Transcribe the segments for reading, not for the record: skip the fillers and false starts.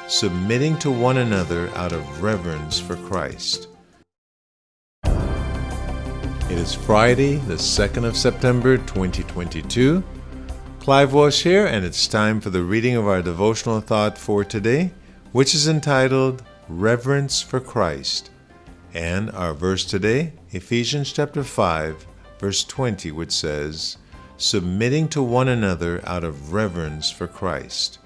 Submitting to one another out of reverence for Christ. It is Friday, the 2nd of September, 2022. Clive Walsh here, and it's time for the reading of our devotional thought for today, which is entitled Reverence for Christ. And our verse today, Ephesians chapter 5, verse 20, which says, submitting to one another out of reverence for Christ.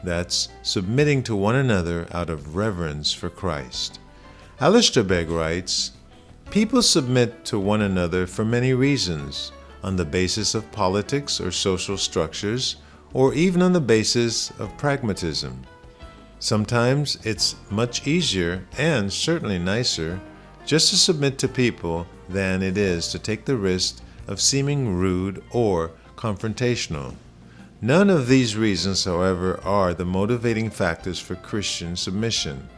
That's submitting to one another out of reverence for Christ. Alistair Begg writes, people submit to one another for many reasons, on the basis of politics or social structures, or even on the basis of pragmatism. Sometimes it's much easier, and certainly nicer, just to submit to people than it is to take the risk of seeming rude or confrontational. None of these reasons, however, are the motivating factors for Christian submission.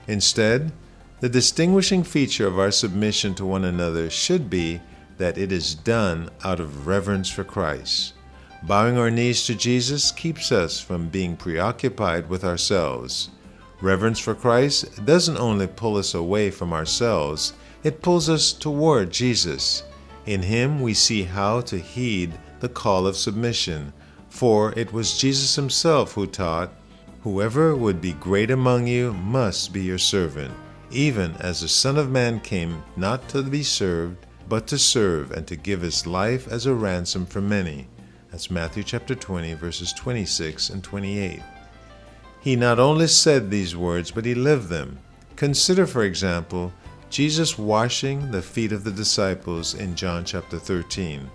Instead, the distinguishing feature of our submission to one another should be that it is done out of reverence for Christ. Bowing our knees to Jesus keeps us from being preoccupied with ourselves. Reverence for Christ doesn't only pull us away from ourselves, it pulls us toward Jesus. In Him we see how to heed the call of submission, for it was Jesus Himself who taught, whoever would be great among you must be your servant, even as the Son of Man came not to be served, but to serve and to give His life as a ransom for many. That's Matthew chapter 20, verses 26 and 28. He not only said these words, but He lived them. Consider, for example, Jesus washing the feet of the disciples in John chapter 13.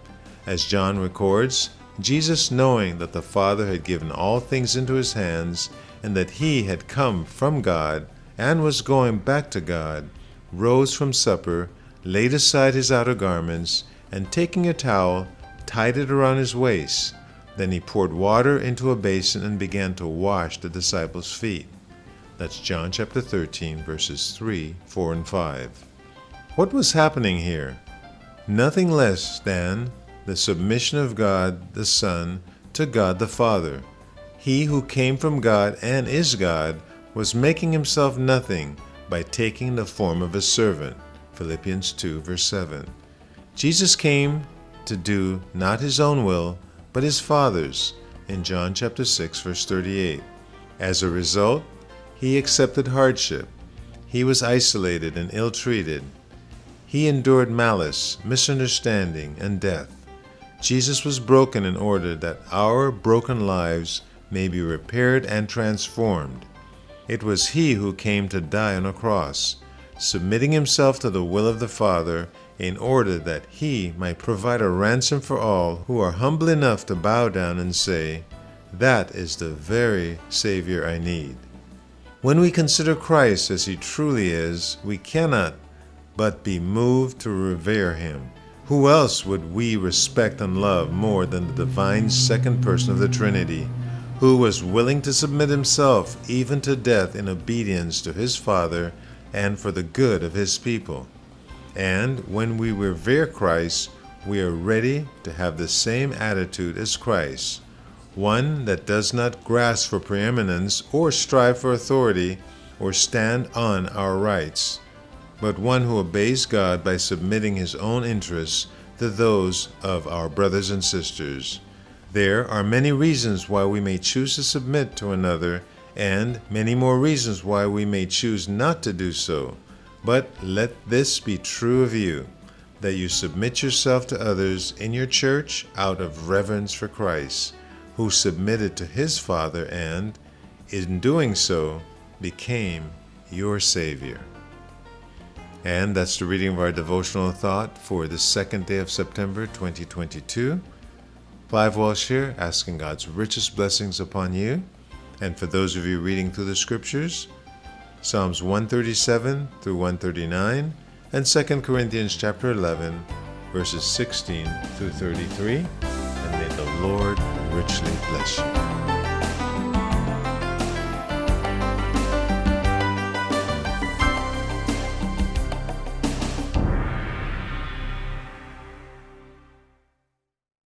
As John records, Jesus, knowing that the Father had given all things into His hands, and that He had come from God and was going back to God, rose from supper, laid aside His outer garments, and taking a towel, tied it around His waist. Then He poured water into a basin and began to wash the disciples' feet. That's John chapter 13, verses 3, 4, and 5. What was happening here? Nothing less than the submission of God the Son to God the Father. He who came from God and is God was making Himself nothing by taking the form of a servant. Philippians 2, verse 7. Jesus came to do not His own will, but His Father's, in John chapter 6, verse 38. As a result, He accepted hardship. He was isolated and ill-treated. He endured malice, misunderstanding, and death. Jesus was broken in order that our broken lives may be repaired and transformed. It was He who came to die on a cross, submitting Himself to the will of the Father in order that He might provide a ransom for all who are humble enough to bow down and say, that is the very Savior I need. When we consider Christ as He truly is, we cannot but be moved to revere Him. Who else would we respect and love more than the divine second person of the Trinity, who was willing to submit Himself even to death in obedience to His Father and for the good of His people? And when we revere Christ, we are ready to have the same attitude as Christ, one that does not grasp for preeminence or strive for authority or stand on our rights, but one who obeys God by submitting his own interests to those of our brothers and sisters. There are many reasons why we may choose to submit to another, and many more reasons why we may choose not to do so. But let this be true of you, that you submit yourself to others in your church out of reverence for Christ, who submitted to His Father and, in doing so, became your Savior. And that's the reading of our devotional thought for the second day of September 2022. Clive Walsh here, asking God's richest blessings upon you. And for those of you reading through the Scriptures, Psalms 137 through 139, and 2 Corinthians chapter 11, verses 16 through 33. And may the Lord richly bless you.